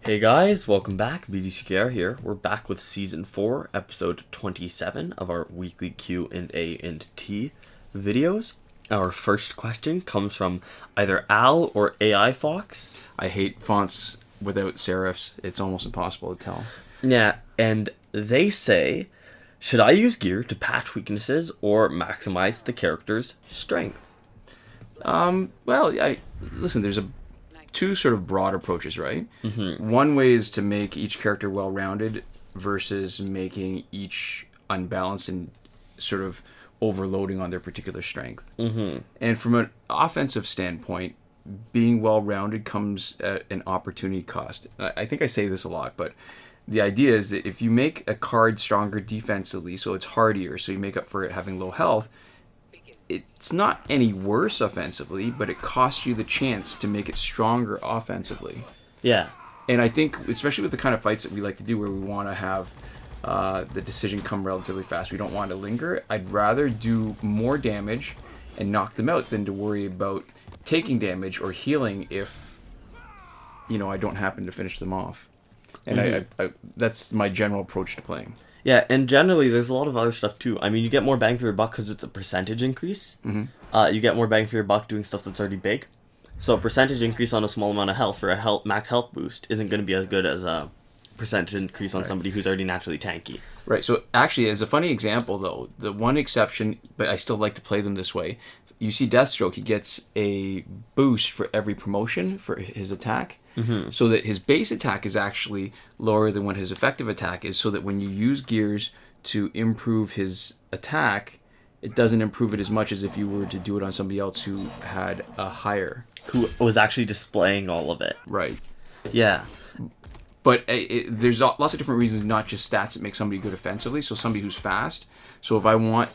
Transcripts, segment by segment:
Hey guys, welcome back. BDCKR here. We're back with Season 4, Episode 27 of our weekly Q&A&T videos. Our first question comes from either Al or AI Fox. I hate fonts without serifs. It's almost impossible to tell. Yeah, and they say, should I use gear to patch weaknesses or maximize the character's strength? Listen, there's two sort of broad approaches, right? Mm-hmm. One way is to make each character well-rounded versus making each unbalanced and sort of overloading on their particular strength. Mm-hmm. And from an offensive standpoint, being well-rounded comes at an opportunity cost. I think I say this a lot, but the idea is that if you make a card stronger defensively, so it's hardier, so you make up for it having low health, it's not any worse offensively, but it costs you the chance to make it stronger offensively. Yeah. And I think, especially with the kind of fights that we like to do where we want to have the decision come relatively fast, we don't want to linger, I'd rather do more damage and knock them out than to worry about taking damage or healing if, I don't happen to finish them off. And I that's my general approach to playing. Yeah, and generally, there's a lot of other stuff, too. I mean, you get more bang for your buck because it's a percentage increase. Mm-hmm. You get more bang for your buck doing stuff that's already big. So a percentage increase on a small amount of health for a max health boost isn't going to be as good as a percentage increase on somebody who's already naturally tanky. Right, so actually, as a funny example, though, the one exception, but I still like to play them this way, you see Deathstroke, he gets a boost for every promotion for his attack. Mm-hmm. So that his base attack is actually lower than what his effective attack is, so that when you use gears to improve his attack, it doesn't improve it as much as if you were to do it on somebody else who had a higher. Who was actually displaying all of it. Right. Yeah. But there's lots of different reasons, not just stats, that make somebody good offensively. So somebody who's fast. So if I want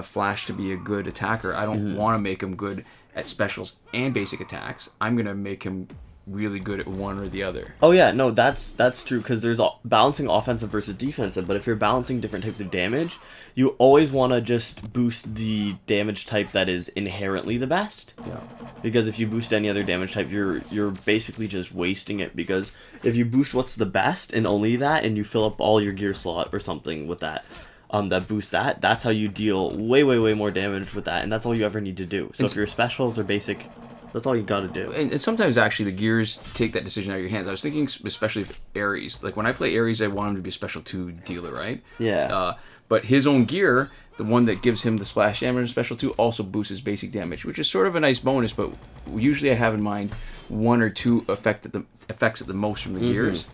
Flash to be a good attacker, I don't want to make him good at specials and basic attacks. I'm going to make him really good at one or the other. Oh yeah, no, that's true, because there's balancing offensive versus defensive, but if you're balancing different types of damage, you always want to just boost the damage type that is inherently the best. Yeah. Because if you boost any other damage type, you're basically just wasting it, because if you boost what's the best and only that, and you fill up all your gear slot or something with that, that boosts that's how you deal way more damage with that, and that's all you ever need to do. So if your specials or basic, that's all you got to do. And sometimes, actually, the gears take that decision out of your hands. I was thinking especially of Ares. Like, when I play Ares, I want him to be a special 2 dealer, right? Yeah. But his own gear, the one that gives him the splash damage and special 2, also boosts his basic damage, which is sort of a nice bonus, but usually I have in mind 1 or 2 affects it the most from the gears.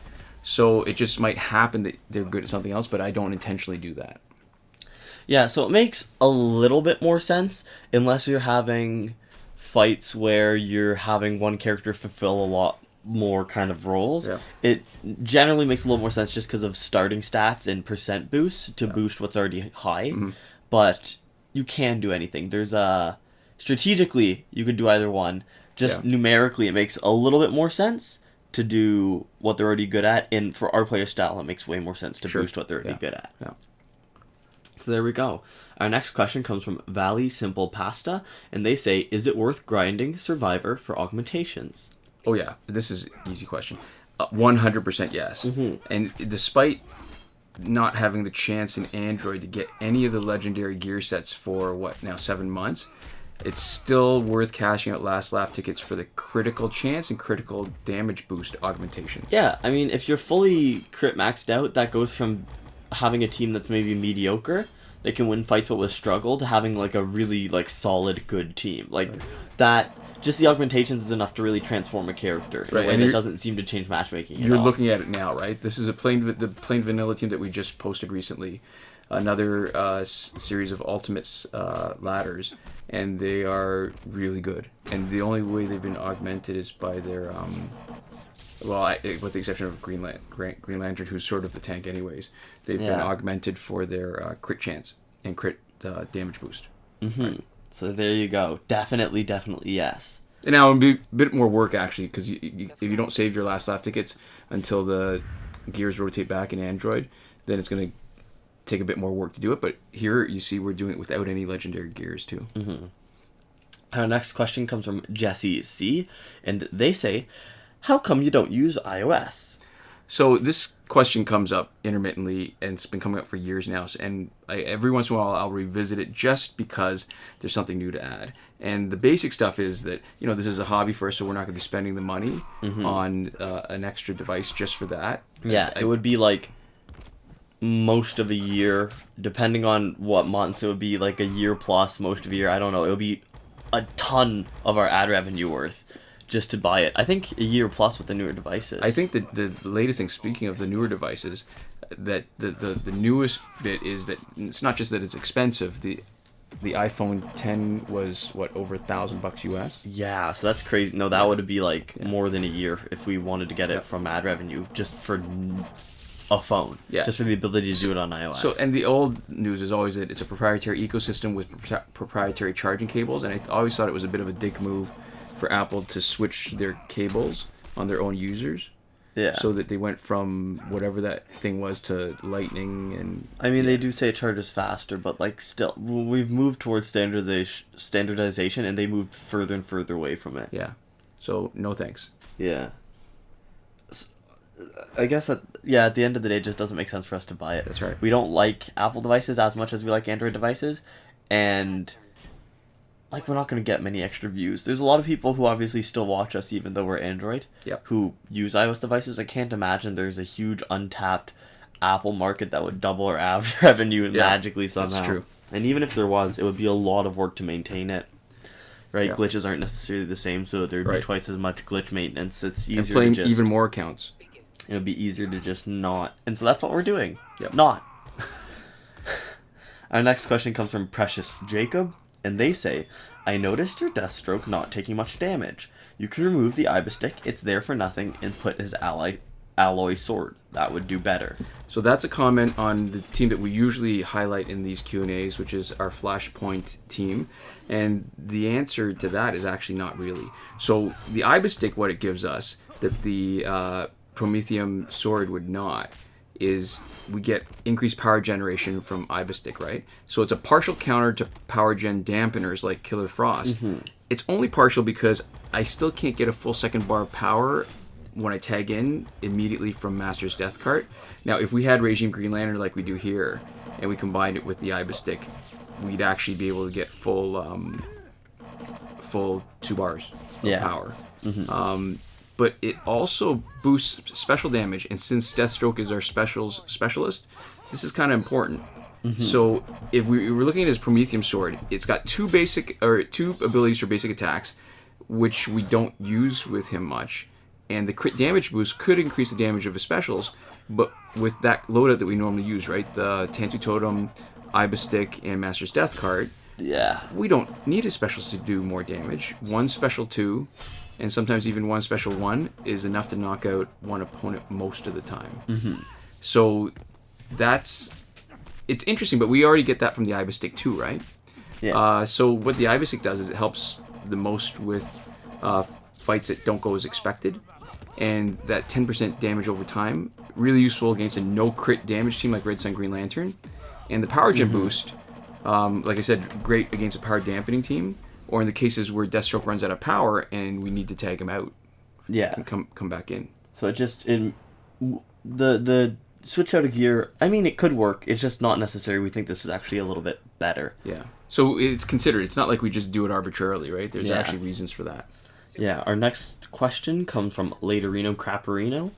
So it just might happen that they're good at something else, but I don't intentionally do that. Yeah, so it makes a little bit more sense, unless you're having fights where you're having one character fulfill a lot more kind of roles. Yeah. It generally makes a little more sense just because of starting stats and percent boosts to boost what's already high. Mm-hmm. But you can do anything. There's strategically, you could do either one. Just numerically, it makes a little bit more sense to do what they're already good at. And for our player style, it makes way more sense to boost what they're already good at. Yeah. So there we go. Our next question comes from Vali Simple Pasta, and they say, is it worth grinding Survivor for augmentations? Oh yeah, this is an easy question. 100% yes. Mm-hmm. And despite not having the chance in Android to get any of the legendary gear sets for, 7 months, it's still worth cashing out last laugh tickets for the critical chance and critical damage boost augmentations. Yeah, I mean, if you're fully crit maxed out, that goes from having a team that's maybe mediocre, they can win fights but with struggle, to having like a really solid good team. That, just the augmentations is enough to really transform a character in a way that doesn't seem to change matchmaking at all. You're looking at it now, right? This is the plain vanilla team that we just posted recently. Another series of ultimates ladders, and they are really good. And the only way they've been augmented is by their with the exception of Green Lantern, who's sort of the tank anyways, they've been augmented for their crit chance and crit damage boost. Mm-hmm. Right. So there you go. Definitely yes. And now it'll be a bit more work, actually, because if you don't save your last laugh tickets until the gears rotate back in Android, then it's going to take a bit more work to do it. But here you see we're doing it without any legendary gears too. Mm-hmm. Our next question comes from Jesse C, and they say, how come you don't use iOS? So this question comes up intermittently, and it's been coming up for years now. And every once in a while, I'll revisit it just because there's something new to add. And the basic stuff is that, this is a hobby for us, so we're not going to be spending the money on an extra device just for that. Yeah, it would be like most of a year, depending on what months. It would be like a year plus most of a year. I don't know. It would be a ton of our ad revenue worth just to buy it. I think a year plus with the newer devices. I think that the latest thing, speaking of the newer devices, that the newest bit is that it's not just that it's expensive. The iPhone 10 was over $1,000 US. Yeah, so that's crazy. No, that would be like more than a year if we wanted to get it from ad revenue just for a phone. Yeah, just for the ability to do it on iOS. So, and the old news is always that it's a proprietary ecosystem with proprietary charging cables, and I always thought it was a bit of a dick move for Apple to switch their cables on their own users. Yeah. So that they went from whatever that thing was to Lightning and... I mean, they do say it charges faster, but like still, we've moved towards standardization, and they moved further and further away from it. Yeah. So, no thanks. Yeah. I guess at the end of the day, it just doesn't make sense for us to buy it. That's right. We don't like Apple devices as much as we like Android devices, and... we're not going to get many extra views. There's a lot of people who obviously still watch us even though we're Android, who use iOS devices. I can't imagine there's a huge untapped Apple market that would double our ad revenue magically somehow. That's true. And even if there was, it would be a lot of work to maintain it. Right? Yeah. Glitches aren't necessarily the same, so there'd be twice as much glitch maintenance. It's easier playing to just... even more accounts. It would be easier to just not... And so that's what we're doing. Yep. Not. Our next question comes from Precious Jacob. And they say, I noticed your Deathstroke not taking much damage. You can remove the Ibis stick, it's there for nothing, and put his alloy sword. That would do better. So that's a comment on the team that we usually highlight in these Q&As, which is our Flashpoint team. And the answer to that is actually not really. So the Ibis stick, what it gives us, that the Prometheum sword would not, is we get increased power generation from Ibis Stick, right? So it's a partial counter to power gen dampeners like Killer Frost. Mm-hmm. It's only partial because I still can't get a full second bar of power when I tag in immediately from Master's Death Cart. Now, if we had Regime Green Lantern like we do here, and we combined it with the Ibis Stick, we'd actually be able to get full 2 bars of power. Mm-hmm. But it also boosts special damage, and since Deathstroke is our specialist, this is kind of important. Mm-hmm. So if we were looking at his Prometheum sword, it's got two abilities for basic attacks, which we don't use with him much, and the crit damage boost could increase the damage of his specials, but with that loadout that we normally use, right, the Tantu Totem, Ibis Stick, and Master's Death card, we don't need his specials to do more damage. One special 2... and sometimes even one special 1 is enough to knock out one opponent most of the time. Mm-hmm. So it's interesting, but we already get that from the Ibis Stick too, right? Yeah. So what the Ibis Stick does is it helps the most with fights that don't go as expected, and that 10% damage over time, really useful against a no crit damage team like Red Sun Green Lantern. And the power gen boost, like I said, great against a power dampening team, or in the cases where Deathstroke runs out of power and we need to tag him out. Yeah. And come back in. So the switch out of gear, I mean, it could work. It's just not necessary. We think this is actually a little bit better. Yeah. So it's considered. It's not like we just do it arbitrarily, right? There's actually reasons for that. Yeah. Our next question comes from Laterino Craperino.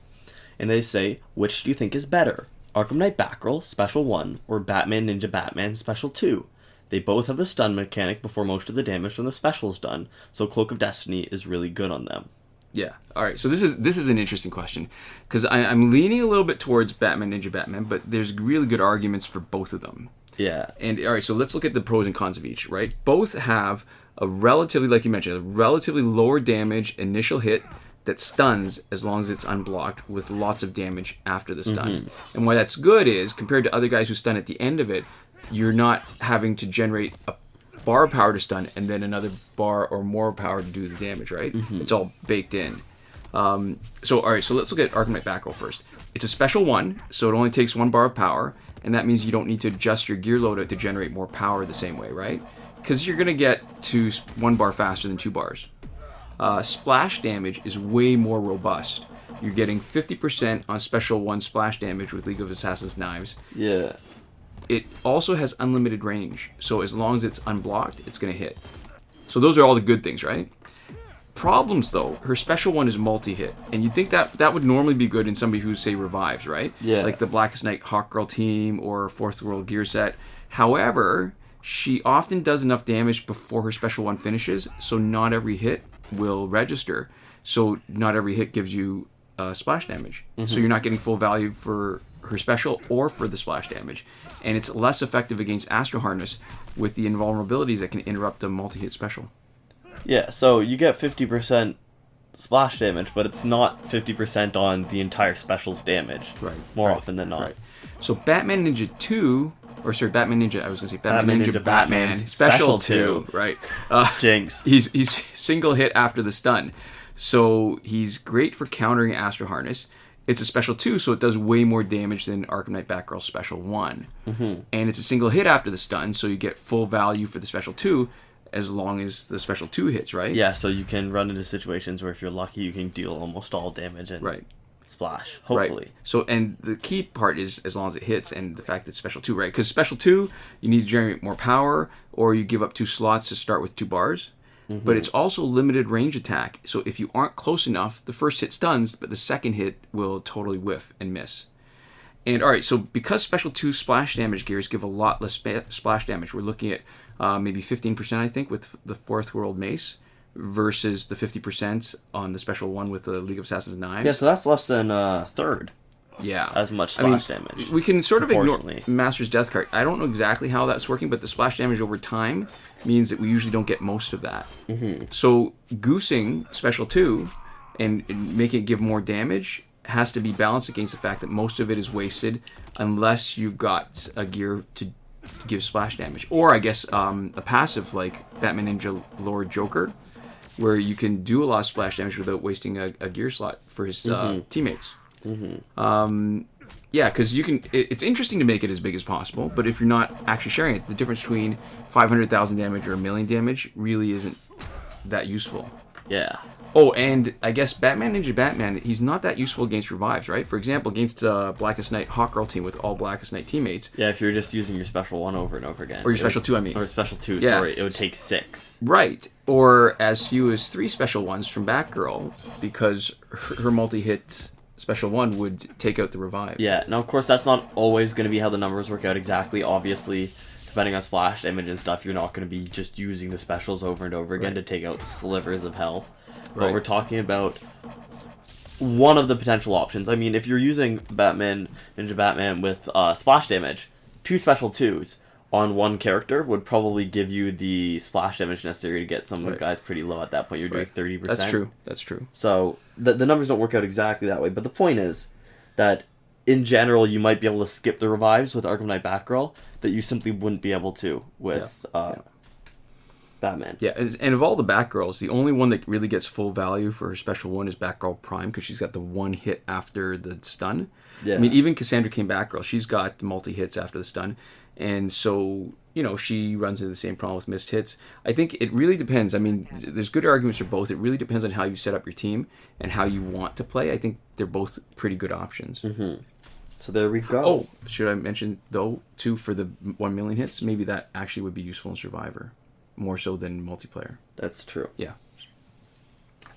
And they say, which do you think is better? Arkham Knight Batgirl, Special 1, or Batman Ninja Batman, Special 2? They both have the stun mechanic before most of the damage from the special is done, so Cloak of Destiny is really good on them. Yeah. All right. So this is an interesting question, because I'm leaning a little bit towards Batman Ninja Batman, but there's really good arguments for both of them. Yeah. And all right. So let's look at the pros and cons of each. Right. Both have a relatively, like you mentioned, a relatively lower damage initial hit that stuns as long as it's unblocked, with lots of damage after the stun. Mm-hmm. And why that's good is, compared to other guys who stun at the end of it, you're not having to generate a bar of power to stun and then another bar or more power to do the damage, right? Mm-hmm. It's all baked in. So let's look at Arkham Knight Batgirl first. It's a special 1, so it only takes 1 bar of power, and that means you don't need to adjust your gear loadout to generate more power the same way, right? Because you're going to get to 1 bar faster than 2 bars. Splash damage is way more robust. You're getting 50% on special 1 splash damage with League of Assassins Knives. Yeah. It also has unlimited range, so as long as it's unblocked, it's going to hit. So those are all the good things, right? Problems, though, her special 1 is multi-hit, and you'd think that would normally be good in somebody who, say, revives, right? Yeah. Like the Blackest Night Hawkgirl team or Fourth World Gear set. However, she often does enough damage before her special 1 finishes, so not every hit will register. So not every hit gives you splash damage. So you're not getting full value for her special or for the splash damage. And it's less effective against Astro Harness with the invulnerabilities that can interrupt a multi-hit special. Yeah, so you get 50% splash damage, but it's not 50% on the entire special's damage. Right. More often than not. Right. So Batman Ninja 2, or sorry, Batman Ninja, I was going to say Batman Ninja Batman Special 2, right? Jinx. He's single hit after the stun. So he's great for countering Astro Harness. It's a special 2, so it does way more damage than Arkham Knight Batgirl special 1. And it's a single hit after the stun, so you get full value for the special 2 as long as the special 2 hits, right? Yeah, so you can run into situations where if you're lucky, you can deal almost all damage and splash, hopefully. Right. So, and the key part is as long as it hits and the fact that it's special 2, right? Because special 2, you need to generate more power, or you give up 2 slots to start with 2 bars. But it's also limited range attack. So if you aren't close enough, the first hit stuns, but the second hit will totally whiff and miss. And alright, so because special 2 splash damage gears give a lot less splash damage, we're looking at maybe 15%, I think, with the Fourth World Mace versus the 50% on the special 1 with the League of Assassins Knives. Yeah, so that's less than a third. Yeah. As much splash damage. We can sort of ignore Master's Death Card. I don't know exactly how that's working, but the splash damage over time means that we usually don't get most of that. So goosing special 2 and making it give more damage has to be balanced against the fact that most of it is wasted unless you've got a gear to give splash damage. Or I guess a passive like Batman Ninja Lord Joker, where you can do a lot of splash damage without wasting a gear slot for his teammates. Yeah, because you can. It's interesting to make it as big as possible, but if you're not actually sharing it, the difference between 500,000 damage or 1 million damage really isn't that useful. Yeah. Oh, and I guess Batman Ninja Batman, he's not that useful against revives, right? For example, against Blackest Night Hawkgirl team with all Blackest Night teammates. Yeah, if you're just using your special 1 over and over again. Or your special 2, I mean. Or special 2, yeah. sorry. It would take 6. Right. Or as few as 3 special 1s from Batgirl, because her multi-hit special 1 would take out the revive. Yeah, now of course that's not always going to be how the numbers work out exactly. Obviously, depending on splash damage and stuff, you're not going to be just using the specials over and over again to take out slivers of health. But we're talking about one of the potential options. I mean, if you're using Batman Ninja Batman with splash damage, 2 special 2s on 1 character would probably give you the splash damage necessary to get some of the guys pretty low at that point. You're doing 30%. That's true. So the numbers don't work out exactly that way. But the point is that in general, you might be able to skip the revives with Arkham Knight Batgirl that you simply wouldn't be able to with Batman. Yeah, and of all the Batgirls, the only one that really gets full value for her special 1 is Batgirl Prime, because she's got the 1 hit after the stun. Yeah. I mean, even Cassandra Cain Batgirl, she's got the multi-hits after the stun. And so, you know, she runs into the same problem with missed hits. I think it really depends. I mean, there's good arguments for both. It really depends on how you set up your team and how you want to play. I think they're both pretty good options. So there we go. Oh, should I mention, though, too, for the 1 million hits, maybe that actually would be useful in Survivor. More so than multiplayer. That's true. Yeah.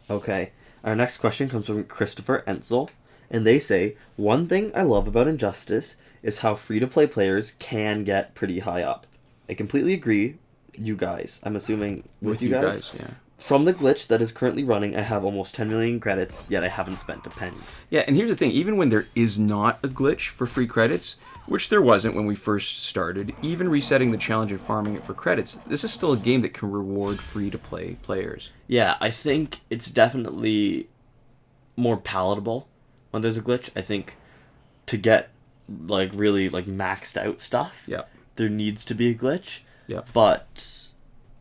Okay. Our next question comes from Christopher Entzel, and they say, "One thing I love about Injustice is how free-to-play players can get pretty high up. I completely agree, you guys." I'm assuming with you guys? Yeah. "From the glitch that is currently running, I have almost 10 million credits, yet I haven't spent a penny." Yeah, and here's the thing. Even when there is not a glitch for free credits, which there wasn't when we first started, even resetting the challenge and farming it for credits, this is still a game that can reward free-to-play players. Yeah, I think it's definitely more palatable when there's a glitch. I think to get like really like maxed out stuff, there needs to be a glitch. Yeah. But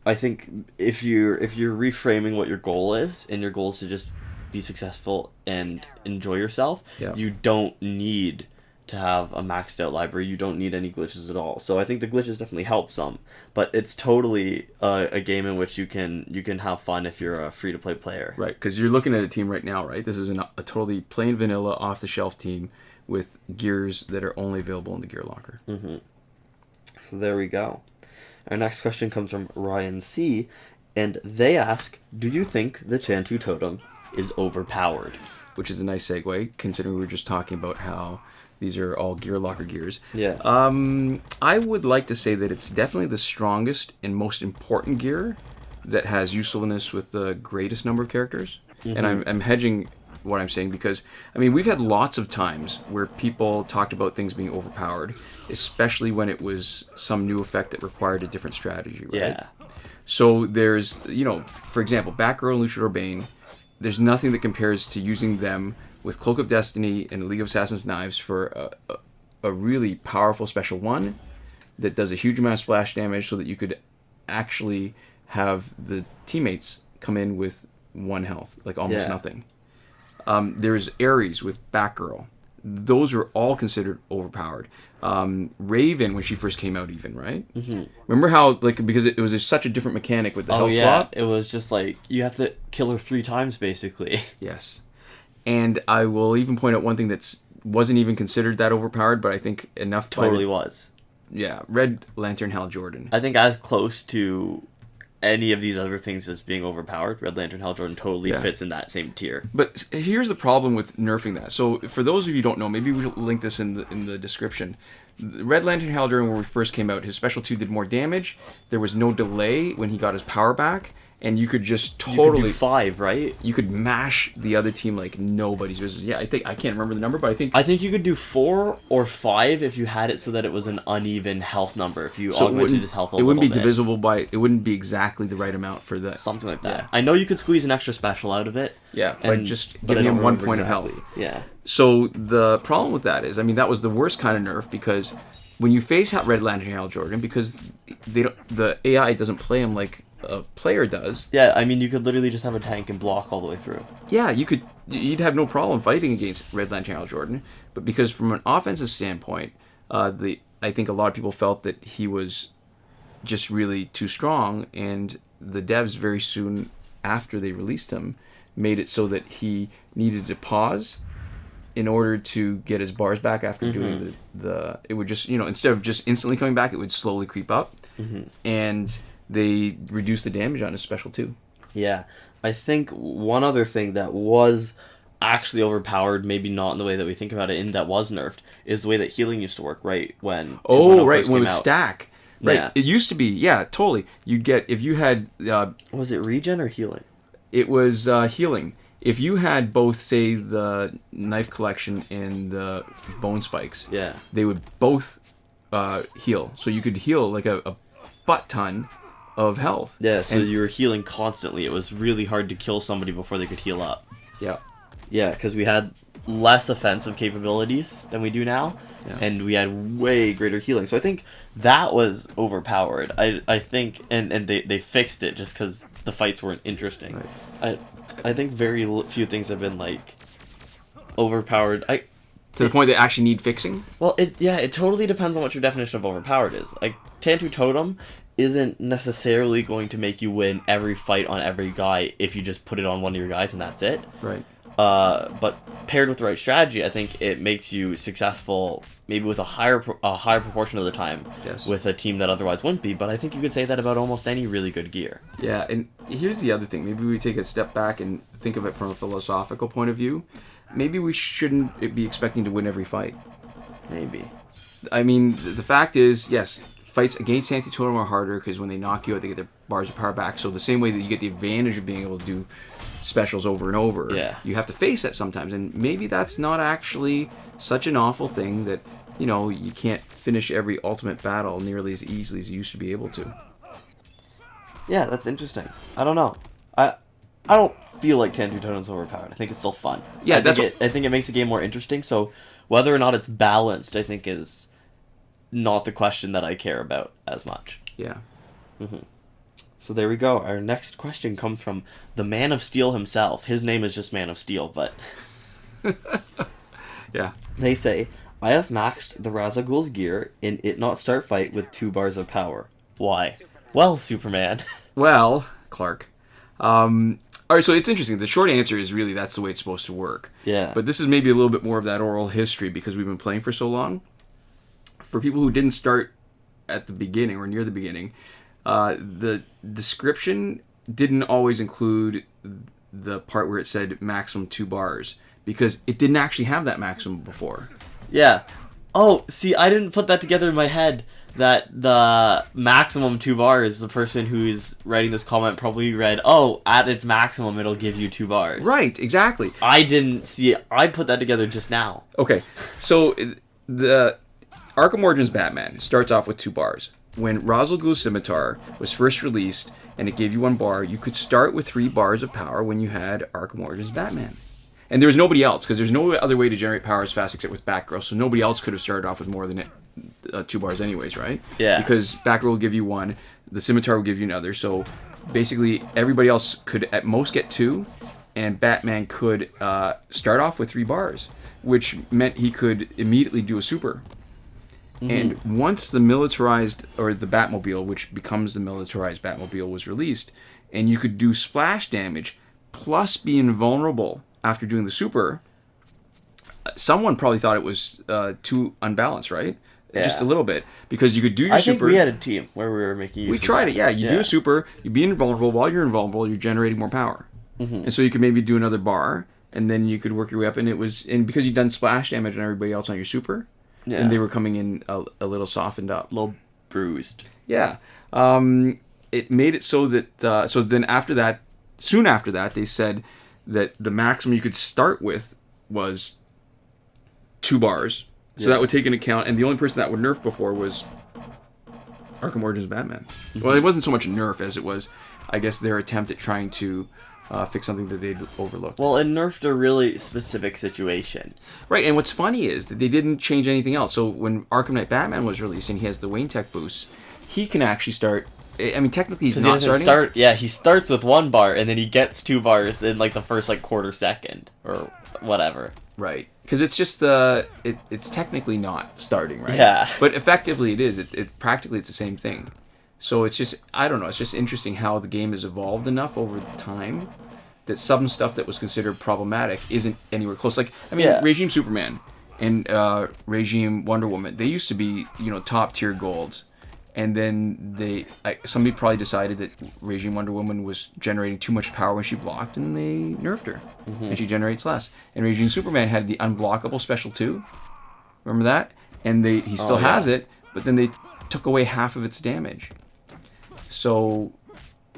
I think if you're reframing what your goal is, and your goal is to just be successful and enjoy yourself, you don't need to have a maxed out library. You don't need any glitches at all. So I think the glitches definitely help some, but it's totally a game in which you can have fun if you're a free-to-play player. Right, because you're looking at a team right now, right? This is a totally plain vanilla, off-the-shelf team with gears that are only available in the gear locker. Mm-hmm. So there we go. Our next question comes from Ryan C., and they ask, do you think the Tantu Totem is overpowered? Which is a nice segue, considering we were just talking about how these are all gear locker gears. Yeah. I would like to say that it's definitely the strongest and most important gear that has usefulness with the greatest number of characters. Mm-hmm. And I'm hedging what I'm saying because, I mean, we've had lots of times where people talked about things being overpowered, especially when it was some new effect that required a different strategy, right? Yeah. So there's, for example, Batgirl and Luchador Bane, there's nothing that compares to using them with Cloak of Destiny and League of Assassins Knives for a really powerful special one that does a huge amount of splash damage so that you could actually have the teammates come in with 1 health, like almost nothing. There's Ares with Batgirl. Those are all considered overpowered. Raven, when she first came out even, right? Mm-hmm. Remember how, because it was just such a different mechanic with the health swap? It was just you have to kill her 3 times, basically. Yes. And I will even point out one thing that wasn't even considered that overpowered, but I think enough... Totally was. Yeah, Red Lantern Hal Jordan. I think as close to any of these other things as being overpowered, Red Lantern Hal Jordan totally fits in that same tier. But here's the problem with nerfing that. So for those of you who don't know, maybe we'll link this in the description. Red Lantern Hal Jordan, when we first came out, his special 2 did more damage. There was no delay when he got his power back. And you could just totally... You could do 5, right? You could mash the other team like nobody's business. Yeah, I can't remember the number, but I think you could do 4 or 5 if you had it so that it was an uneven health number. If you augmented his health a little bit. It wouldn't be divisible by... It wouldn't be exactly the right amount for that. Something like that. Yeah. I know you could squeeze an extra special out of it. Yeah, by just giving him 1 point of health. Yeah. So the problem with that is, that was the worst kind of nerf because when you face Red Lantern Hal Jordan, because the AI doesn't play him like a player does. Yeah, you could literally just have a tank and block all the way through. Yeah, you'd have no problem fighting against Red Lantern Hal Jordan, but because from an offensive standpoint, I think a lot of people felt that he was just really too strong, and the devs very soon after they released him made it so that he needed to pause in order to get his bars back after doing it would just, instead of just instantly coming back, it would slowly creep up, and they reduced the damage on his special too. Yeah. I think one other thing that was actually overpowered, maybe not in the way that we think about it, and that was nerfed, is the way that healing used to work, right? When when it would stack. Right. Yeah. It used to be, totally. You'd get, if you had... was it regen or healing? It was healing. If you had both, say, the knife collection and the bone spikes, they would both heal. So you could heal like a butt ton of health. Yeah, so you were healing constantly. It was really hard to kill somebody before they could heal up. Yeah. Yeah, because we had less offensive capabilities than we do now, and we had way greater healing. So I think that was overpowered. I think, and they fixed it just because the fights weren't interesting. Right. I think very few things have been, overpowered. To the point they actually need fixing? Well, it totally depends on what your definition of overpowered is. Tantu Totem isn't necessarily going to make you win every fight on every guy if you just put it on one of your guys and that's it. Right. But paired with the right strategy, I think it makes you successful maybe with a higher proportion of the time with a team that otherwise wouldn't be. But I think you could say that about almost any really good gear. Yeah, and here's the other thing. Maybe we take a step back and think of it from a philosophical point of view. Maybe we shouldn't be expecting to win every fight. Maybe. The fact is, yes, fights against Tantu Totem are harder because when they knock you out, they get their bars of power back. So the same way that you get the advantage of being able to do specials over and over, you have to face that sometimes. And maybe that's not actually such an awful thing that, you can't finish every ultimate battle nearly as easily as you used to be able to. Yeah, that's interesting. I don't know. I don't feel like Tantu Totem's overpowered. I think it's still fun. Yeah, I think it makes the game more interesting. So whether or not it's balanced, I think is not the question that I care about as much. Yeah. Mm-hmm. So there we go. Our next question comes from the Man of Steel himself. His name is just Man of Steel, but... Yeah. They say, I have maxed the Razagul's gear in it not start fight with 2 bars of power. Why? Well, Superman. Well, Clark. All right, so it's interesting. The short answer is really that's the way it's supposed to work. Yeah. But this is maybe a little bit more of that oral history because we've been playing for so long. For people who didn't start at the beginning or near the beginning, the description didn't always include the part where it said maximum 2 bars because it didn't actually have that maximum before. Yeah. Oh, see, I didn't put that together in my head. That the maximum 2 bars, the person who is writing this comment probably read, oh, at its maximum it'll give you 2 bars. Right, exactly. I didn't see it. I put that together just now. Okay, so the Arkham Origins Batman starts off with 2 bars. When Ra's al Ghul's Scimitar was first released and it gave you 1 bar, you could start with 3 bars of power when you had Arkham Origins Batman. And there was nobody else, because there's no other way to generate power as fast except with Batgirl, so nobody else could have started off with more than 2 bars anyways, right? Yeah. Because Batgirl will give you 1, the Scimitar will give you another, so basically everybody else could at most get 2, and Batman could start off with 3 bars, which meant he could immediately do a super. Mm-hmm. And once the militarized, or the Batmobile, which becomes the militarized Batmobile, was released, and you could do splash damage, plus be invulnerable after doing the super, someone probably thought it was too unbalanced, right? Yeah. Just a little bit. Because you could do your super. I think we had a team where we were making use We tried it, yeah. You do a super, you be invulnerable. While you're invulnerable, you're generating more power. Mm-hmm. And so you could maybe do another bar, and then you could work your way up. And because you'd done splash damage on everybody else on your super, and they were coming in a little softened up. A little bruised. Yeah. It made it so that, so then after that, soon after that, they said that the maximum you could start with was 2 bars. So that would take into account, and the only person that would nerf before was Arkham Origins Batman. Mm-hmm. Well, it wasn't so much a nerf as it was, I guess, their attempt at trying to fix something that they'd overlooked. Well, it nerfed a really specific situation. Right, and what's funny is that they didn't change anything else. So when Arkham Knight Batman was released and he has the Wayne Tech boosts, he can actually start... I mean, technically he's not starting. He starts with 1 bar, and then he gets 2 bars in, like, the first, like, quarter second, or whatever. Right. Because it's just it's technically not starting, right? Yeah. But effectively it is. Practically it's the same thing. So it's just, I don't know, it's just interesting how the game has evolved enough over time that some stuff that was considered problematic isn't anywhere close. Like, I mean, Regime Superman and Regime Wonder Woman, they used to be, top tier golds. And then somebody probably decided that Regime Wonder Woman was generating too much power when she blocked, and they nerfed her, and she generates less. And Regime Superman had the unblockable special too. Remember that? And he still has it, but then they took away half of its damage. So,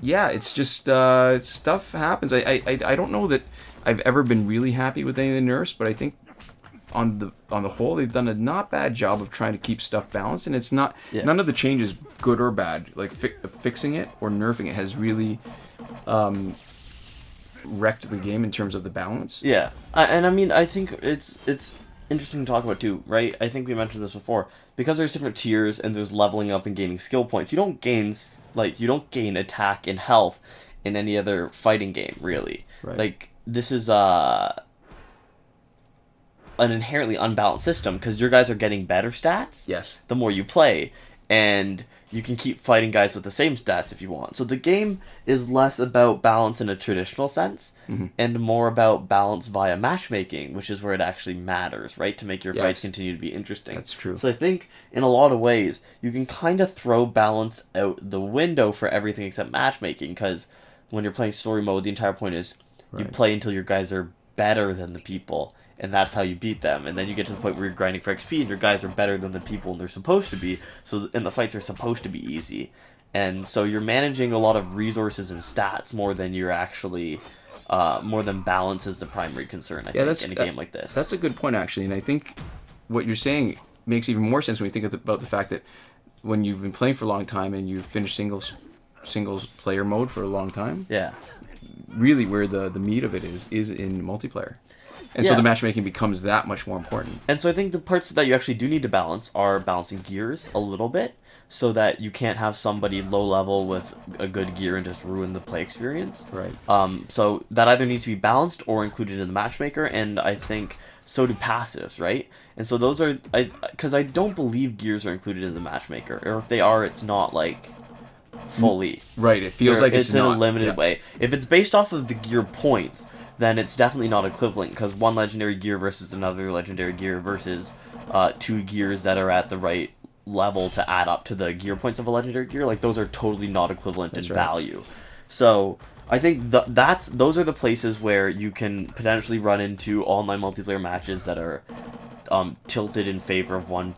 yeah, it's just stuff happens. I don't know that I've ever been really happy with any of the nerfs, but I think on the whole, they've done a not bad job of trying to keep stuff balanced, and it's not none of the changes, good or bad, like fixing it or nerfing it, has really wrecked the game in terms of the balance. Yeah, and I mean, I think it's interesting to talk about too, right? I think we mentioned this before, because there's different tiers and there's leveling up and gaining skill points. You don't gain attack and health in any other fighting game, really. Right. Like, this is an inherently unbalanced system because your guys are getting better stats the more you play, and you can keep fighting guys with the same stats if you want. So the game is less about balance in a traditional sense and more about balance via matchmaking, which is where it actually matters, right? To make your fights continue to be interesting. That's true. So I think in a lot of ways you can kind of throw balance out the window for everything except matchmaking, because when you're playing story mode, the entire point is you play until your guys are better than the people, and that's how you beat them. And then you get to the point where you're grinding for XP and your guys are better than the people they're supposed to be, and the fights are supposed to be easy. And so you're managing a lot of resources and stats more than you're actually more than balance is the primary concern, I think, in a game like this. That's a good point, actually, and I think what you're saying makes even more sense when you think about the fact that when you've been playing for a long time and you've finished singles player mode for a long time, really where the meat of it is in multiplayer. And so the matchmaking becomes that much more important. And so I think the parts that you actually do need to balance are balancing gears a little bit, so that you can't have somebody low level with a good gear and just ruin the play experience. Right. So that either needs to be balanced or included in the matchmaker, and I think so do passives, right? And so those are, because I don't believe gears are included in the matchmaker, or if they are, it's not like fully. Right, it feels like it's in not, a limited way. If it's based off of the gear points, then it's definitely not equivalent, because one legendary gear versus another legendary gear versus 2 gears that are at the right level to add up to the gear points of a legendary gear, like those are totally not equivalent in value. So I think those are the places where you can potentially run into online multiplayer matches that are tilted in favor of one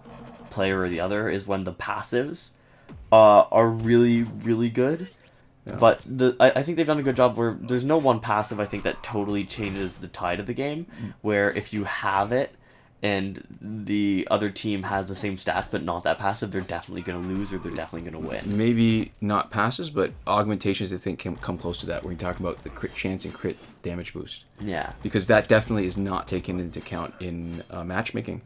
player or the other, is when the passives are really, really good. Yeah. But I think they've done a good job where there's no one passive, I think, that totally changes the tide of the game, where if you have it and the other team has the same stats but not that passive, they're definitely going to lose or they're definitely going to win. Maybe not passives, but augmentations, I think, can come close to that, where you talk about the crit chance and crit damage boost. Yeah. Because that definitely is not taken into account in matchmaking.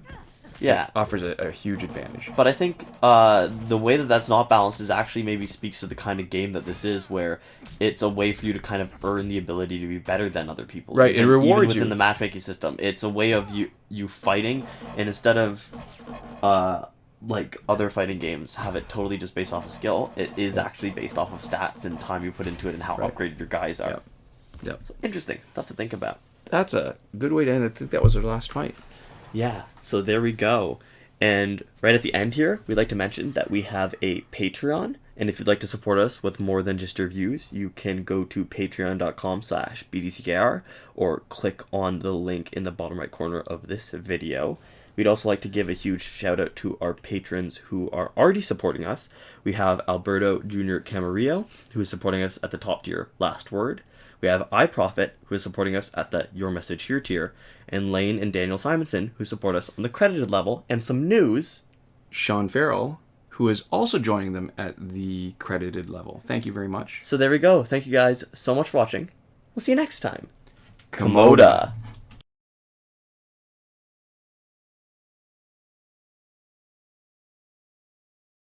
Yeah. It offers a huge advantage. But I think the way that that's not balanced is actually maybe speaks to the kind of game that this is, where it's a way for you to kind of earn the ability to be better than other people. Right, it rewards even within the matchmaking system. It's a way of you fighting, and instead of like other fighting games have it totally just based off of skill, it is actually based off of stats and time you put into it and how upgraded your guys are. Yep. So interesting stuff to think about. That's a good way to end. I think that was our last fight. Yeah, so there we go. And right at the end here, we'd like to mention that we have a Patreon. And if you'd like to support us with more than just your views, you can go to patreon.com/BDCKR or click on the link in the bottom right corner of this video. We'd also like to give a huge shout out to our patrons who are already supporting us. We have Alberto Jr. Camarillo, who is supporting us at the top tier, Last Word. We have iProfit, who is supporting us at the Your Message Here tier, and Lane and Daniel Simonson, who support us on the credited level. And some news, Sean Farrell, who is also joining them at the credited level. Thank you very much. So there we go. Thank you guys so much for watching. We'll see you next time. Komoda.